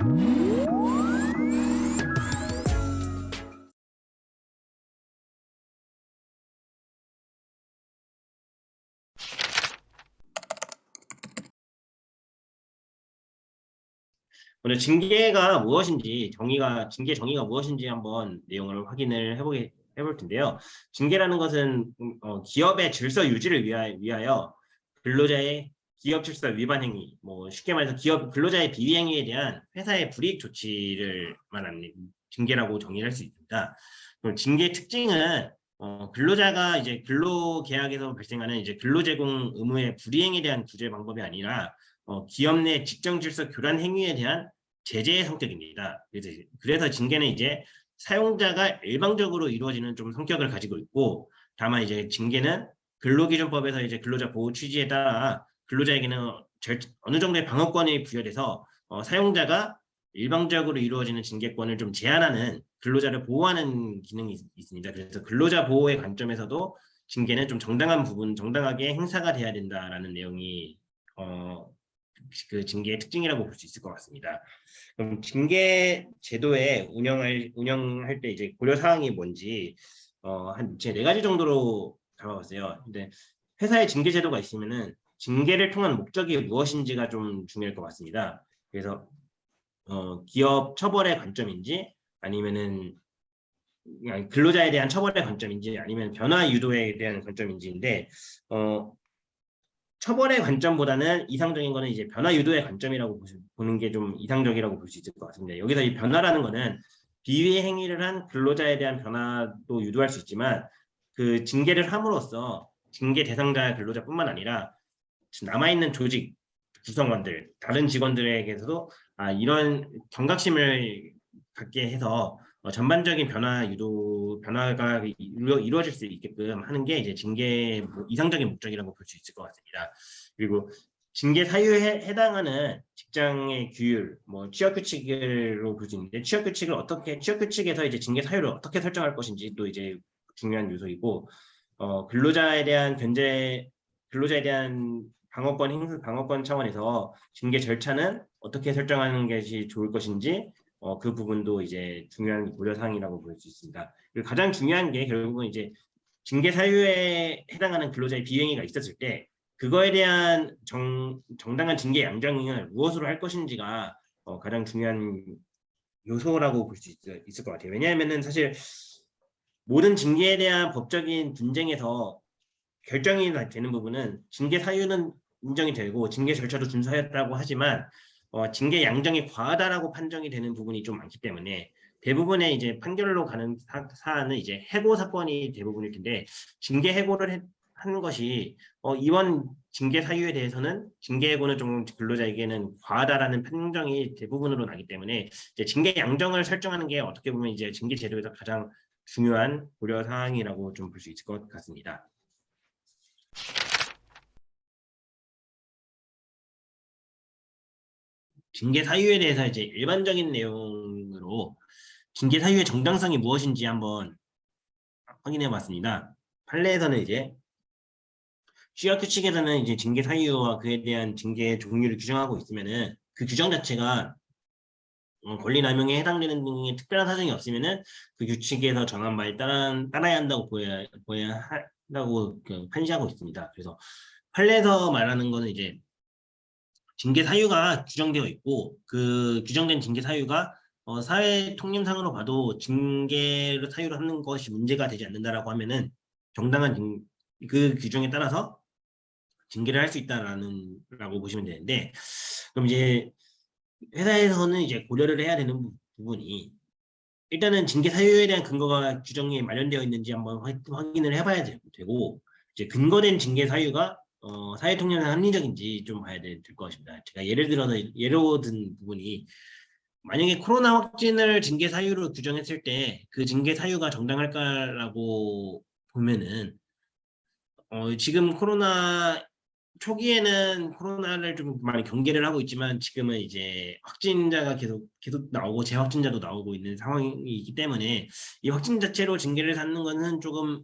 먼저 징계가 무엇인지 징계 정의가 무엇인지 한번 내용을 확인을 해볼 텐데요. 징계라는 것은 기업의 질서 유지를 위하여 근로자의 기업 질서 위반 행위, 뭐 쉽게 말해서 근로자의 비위 행위에 대한 회사의 불이익 조치를 말하는 징계라고 정의할 수 있습니다. 그럼 징계 특징은 근로자가 이제 근로계약에서 발생하는 이제 근로제공 의무의 불이행에 대한 구제 방법이 아니라 기업 내 직정 질서 교란 행위에 대한 제재의 성격입니다. 그래서 징계는 이제 사용자가 일방적으로 이루어지는 좀 성격을 가지고 있고, 다만 이제 징계는 근로기준법에서 이제 근로자 보호 취지에 따라 근로자에게는 어느 정도의 방어권이 부여돼서 사용자가 일방적으로 이루어지는 징계권을 좀 제한하는, 근로자를 보호하는 기능이 있습니다. 그래서 근로자 보호의 관점에서도 징계는 좀 정당하게 행사가 돼야 된다라는 내용이 그 징계의 특징이라고 볼 수 있을 것 같습니다. 그럼 징계 제도에 운영할 때 이제 고려 사항이 뭔지 한 제 4가지 정도로 잡아봤어요. 근데 회사에 징계 제도가 있으면은 징계를 통한 목적이 무엇인지가 좀 중요할 것 같습니다. 그래서 기업 처벌의 관점인지, 아니면은 그냥 근로자에 대한 처벌의 관점인지, 아니면 변화 유도에 대한 관점인지인데, 처벌의 관점보다는 이상적인 거는 이제 변화 유도의 관점이라고 보는 게 좀 이상적이라고 볼 수 있을 것 같습니다. 여기서 이 변화라는 거는 비위 행위를 한 근로자에 대한 변화도 유도할 수 있지만, 그 징계를 함으로써 징계 대상자 근로자뿐만 아니라 남아있는 조직 구성원들, 다른 직원들에게서도 이런 경각심을 갖게 해서 전반적인 변화가 이루어질 수 있게끔 하는 게 이제 징계의 이상적인 목적이라고 볼 수 있을 것 같습니다. 그리고 징계 사유에 해당하는 직장의 규율, 뭐 취업 규칙으로 볼 수 있는데, 취업 규칙에서 이제 징계 사유를 어떻게 설정할 것인지 또 이제 중요한 요소이고, 근로자에 대한 방어권 차원에서 징계 절차는 어떻게 설정하는 것이 좋을 것인지, 그 부분도 이제 중요한 고려 사항이라고 볼 수 있습니다. 그리고 가장 중요한 게 결국은 이제 징계 사유에 해당하는 근로자의 비행위가 있었을 때 그거에 대한 정당한 징계 양정을 무엇으로 할 것인지가 가장 중요한 요소라고 볼 수 있을 것 같아요. 왜냐하면은 사실 모든 징계에 대한 법적인 분쟁에서 결정이 되는 부분은 징계 사유는 인정이 되고 징계 절차도 준수하였다고 하지만 징계 양정이 과하다라고 판정이 되는 부분이 좀 많기 때문에, 대부분의 이제 판결로 가는 사안은 이제 해고 사건이 대부분일 텐데, 징계 해고를 하는 것이 이번 징계 사유에 대해서는 징계 해고는 좀 근로자에게는 과하다라는 판정이 대부분으로 나기 때문에, 이제 징계 양정을 설정하는 게 어떻게 보면 이제 징계 제도에서 가장 중요한 고려 사항이라고 좀 볼 수 있을 것 같습니다. 징계 사유에 대해서 이제 일반적인 내용으로 징계 사유의 정당성이 무엇인지 한번 확인해 봤습니다. 판례에서는 이제 취업 규칙에서는 이제 징계 사유와 그에 대한 징계 종류를 규정하고 있으면은, 그 규정 자체가 권리 남용에 해당되는 등의 특별한 사정이 없으면은 그 규칙에서 정한 바에 따라야 한다고 보여야 한다고 판시하고 있습니다. 그래서 판례에서 말하는 거는 이제 징계 사유가 규정되어 있고, 그 규정된 징계 사유가 사회 통념상으로 봐도 징계를 사유로 하는 것이 문제가 되지 않는다라고 하면은 그 규정에 따라서 징계를 할 수 있다라고 보시면 되는데, 그럼 이제 회사에서는 이제 고려를 해야 되는 부분이, 일단은 징계 사유에 대한 근거가 규정에 마련되어 있는지 한번 확인을 해봐야 되고, 이제 근거된 징계 사유가 사회 통념상 합리적인지 좀 봐야 될 것입니다. 제가 예로 든 부분이, 만약에 코로나 확진을 징계 사유로 규정했을 때 그 징계 사유가 정당할까라고 보면은, 지금 코로나 초기에는 코로나를 좀 많이 경계를 하고 있지만, 지금은 이제 확진자가 계속 나오고 재확진자도 나오고 있는 상황이기 때문에 이 확진 자체로 징계를 받는 것은 조금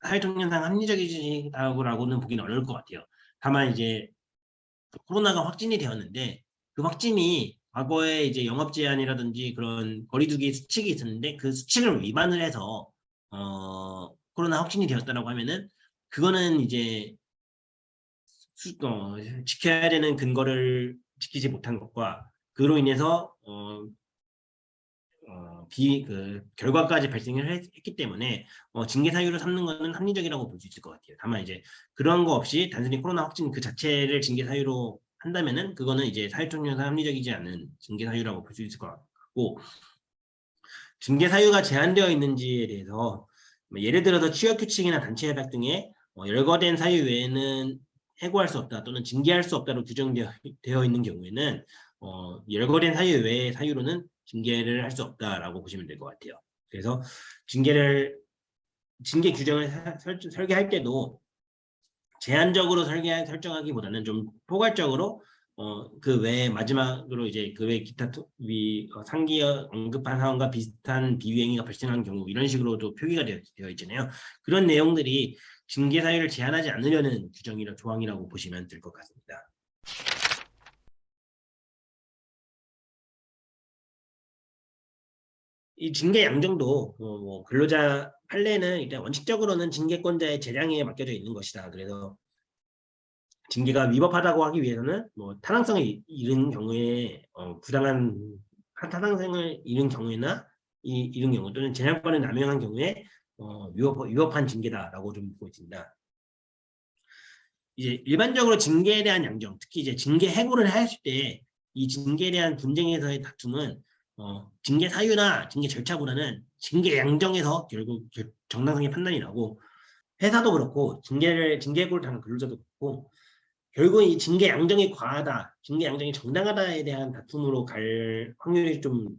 사회통념상 합리적이라고는 보기는 어려울 것 같아요. 다만 이제 코로나가 확진이 되었는데 그 확진이 과거에 이제 영업 제한이라든지 그런 거리두기 수칙이 있었는데 그 수칙을 위반을 해서 코로나 확진이 되었다라고 하면은 그거는 이제 지켜야 되는 근거를 지키지 못한 것과 그로 인해서 결과까지 발생을 했기 때문에 징계 사유로 삼는 것은 합리적이라고 볼 수 있을 것 같아요. 다만 이제 그런 거 없이 단순히 코로나 확진 그 자체를 징계 사유로 한다면은 그거는 이제 사회적으로 합리적이지 않은 징계 사유라고 볼 수 있을 것 같고, 징계 사유가 제한되어 있는지에 대해서 뭐 예를 들어서 취업 규칙이나 단체 협약 등의 열거된 사유 외에는 해고할 수 없다 또는 징계할 수 없다로 규정되어 있는 경우에는 열거된 사유 외의 사유로는 징계를 할 수 없다라고 보시면 될 것 같아요. 그래서 징계 규정을 설계할 때도 제한적으로 설정하기보다는 좀 포괄적으로 그 외에 마지막으로 이제 그 외 기타 상기 언급한 사항과 비슷한 비위행위가 발생한 경우 이런 식으로도 표기가 되어 있잖아요. 그런 내용들이 징계 사유를 제한하지 않으려는 규정이나 조항이라고 보시면 될 것 같습니다. 이 징계 양정도 뭐 근로자 판례는 일단 원칙적으로는 징계권자의 재량에 맡겨져 있는 것이다. 그래서 징계가 위법하다고 하기 위해서는 뭐 타당성을 잃은 경우에 부당한 타당성을 잃은 경우에나 이런 경우 또는 재량권을 남용한 경우에 위법한 징계다라고 좀 보고 있습니다. 이제 일반적으로 징계에 대한 양정, 특히 이제 징계 해고를 했을 때 이 징계에 대한 분쟁에서의 다툼은 징계 사유나 징계 절차보다는 징계 양정에서 결국 정당성의 판단이 나고, 회사도 그렇고 징계해고를 당한 근로자도 그렇고 결국 이 징계 양정이 과하다, 징계 양정이 정당하다에 대한 다툼으로 갈 확률이 좀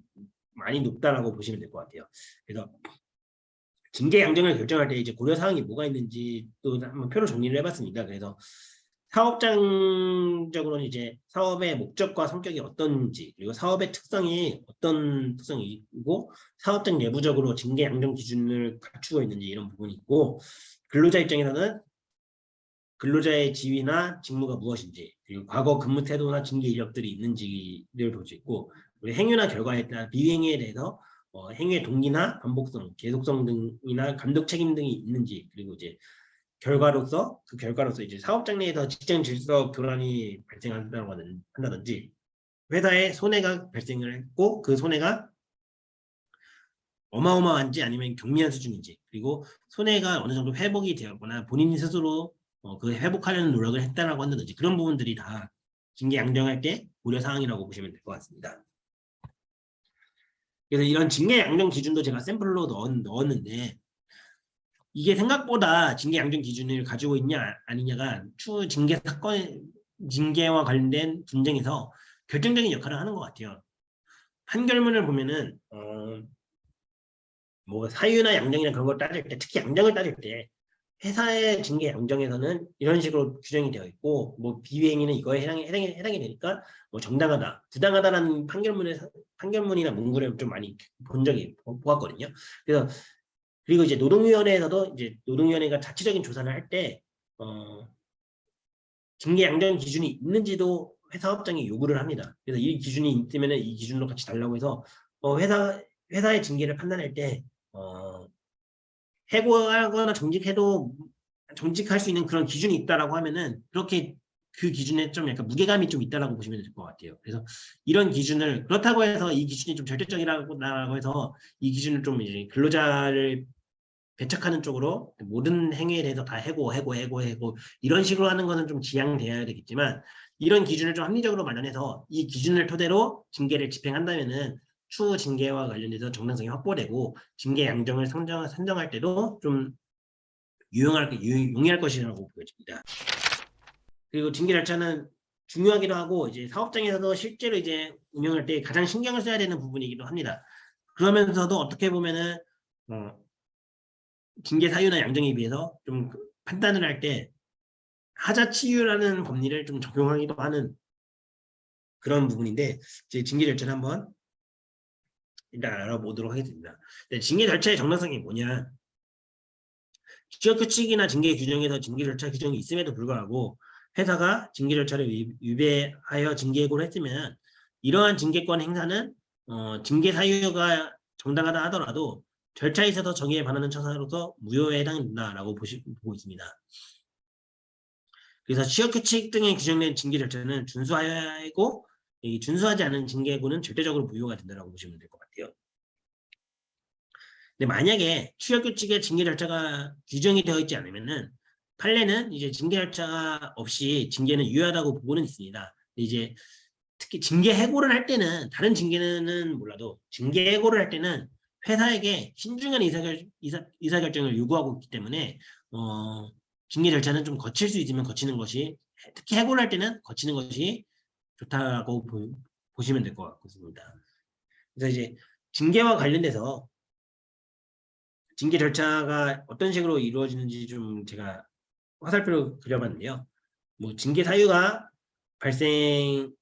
많이 높다라고 보시면 될 것 같아요. 그래서 징계 양정을 결정할 때 이제 고려 사항이 뭐가 있는지 또 한번 표로 정리를 해봤습니다. 그래서 사업장적으로는 이제 사업의 목적과 성격이 어떤지, 그리고 사업의 특성이 어떤 특성이고 사업장 내부적으로 징계 양정 기준을 갖추고 있는지 이런 부분이 있고, 근로자 입장에서는 근로자의 지위나 직무가 무엇인지, 그리고 과거 근무 태도나 징계 이력들이 있는지를 볼 수 있고, 그리고 행위나 결과에 따라 비행위에 대해서 행위의 동기나 반복성, 계속성 등이나 감독 책임 등이 있는지, 그리고 이제 그 결과로서 이제 사업장 내에서 직장 질서 교란이 발생한다고 한다든지, 회사에 손해가 발생을 했고 그 손해가 어마어마한지 아니면 경미한 수준인지, 그리고 손해가 어느 정도 회복이 되었거나 본인이 스스로 그 회복하려는 노력을 했다라고 한다든지, 그런 부분들이 다 징계 양정할 때 고려 사항이라고 보시면 될 것 같습니다. 그래서 이런 징계 양정 기준도 제가 샘플로 넣었는데, 이게 생각보다 징계 양정 기준을 가지고 있냐 아니냐가 추후 징계와 관련된 분쟁에서 결정적인 역할을 하는 것 같아요. 판결문을 보면은 뭐 사유나 양정이나 그런 걸 따질 때, 특히 양정을 따질 때 회사의 징계 양정에서는 이런 식으로 규정이 되어 있고, 뭐 비위행위는 이거에 해당이 되니까 뭐 정당하다, 부당하다라는 판결문이나 문구를 좀 많이 본 적이 보았거든요. 그래서 그리고 이제 노동위원회에서도 이제 노동위원회가 자체적인 조사를 할 때 징계 양정 기준이 있는지도 회사업장이 요구를 합니다. 그래서 이 기준이 있으면 이 기준으로 같이 달라고 해서 회사의 징계를 판단할 때 해고하거나 정직할 수 있는 그런 기준이 있다라고 하면은 그렇게 그 기준에 좀 약간 무게감이 좀 있다라고 보시면 될 것 같아요. 그래서 이런 기준을, 그렇다고 해서 이 기준이 좀 절대적이라고 해서 이 기준을 좀 이제 근로자를 배척하는 쪽으로 모든 행위에 대해서 다 해고 이런 식으로 하는 것은 좀 지양돼야 되겠지만, 이런 기준을 좀 합리적으로 마련해서 이 기준을 토대로 징계를 집행한다면은 추후 징계와 관련해서 정당성이 확보되고 징계 양정을 선정할 때도 좀 용이할 것이라고 보여집니다. 그리고 징계 절차는 중요하기도 하고 이제 사업장에서도 실제로 이제 운영할 때 가장 신경을 써야 되는 부분이기도 합니다. 그러면서도 어떻게 보면은 징계 사유나 양정에 비해서 좀 판단을 할 때 하자치유라는 법리를 좀 적용하기도 하는 그런 부분인데, 제 징계 절차를 한번 일단 알아보도록 하겠습니다. 징계 절차의 정당성이 뭐냐? 취업 규칙이나 징계 규정에서 징계 절차 규정이 있음에도 불구하고 회사가 징계 절차를 위배하여 징계 예고를 했으면 이러한 징계권 행사는 징계 사유가 정당하다 하더라도 절차에 있어서 정의에 반하는 처사로서 무효에 해당된다라고 보고 있습니다. 그래서 취업규칙 등에 규정된 징계 절차는 준수하여야 하고 준수하지 않은 징계구는 절대적으로 무효가 된다고 보시면 될 것 같아요. 근데 만약에 취업규칙의 징계 절차가 규정이 되어 있지 않으면은 판례는 이제 징계 절차가 없이 징계는 유효하다고 보고는 있습니다. 이제 특히 징계 해고를 할 때는 다른 징계는 몰라도 징계 해고를 할 때는 회사에게 신중한 의사결정을 요구하고 있기 때문에 징계 절차는 좀 거칠 수 있으면 거치는 것이 특히 해고를 할 때는 거치는 것이 좋다고 보시면 될 것 같습니다. 그래서 이제 징계와 관련돼서 징계 절차가 어떤 식으로 이루어지는지 좀 제가 화살표로 그려봤는데요. 뭐 징계 사유가 발생을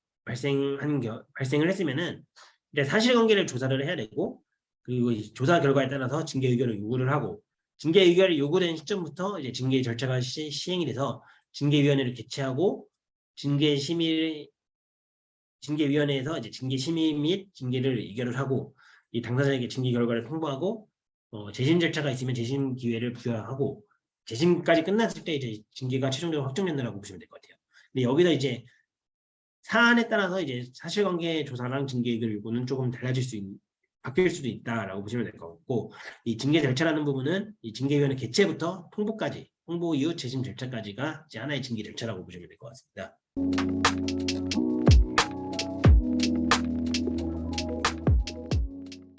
했으면은 일단 사실관계를 조사를 해야 되고 그리고 조사 결과에 따라서 징계 의결을 요구를 하고 징계 의결이 요구된 시점부터 이제 징계 절차가 시행이 돼서 징계위원회를 개최하고 징계위원회에서 이제 징계 심의 및 징계를 의결을 하고 이 당사자에게 징계 결과를 통보하고 재심 절차가 있으면 재심 기회를 부여하고 재심까지 끝났을 때 이제 징계가 최종적으로 확정된다고 보시면 될 것 같아요. 근데 여기서 이제 사안에 따라서 이제 사실관계 조사랑 징계 의결 요구는 조금 바뀔 수도 있다라고 보시면 될 것 같고 이 징계 절차라는 부분은 이 징계위원회 개최부터 통보 이후 재심 절차까지가 이제 하나의 징계 절차라고 보시면 될 것 같습니다.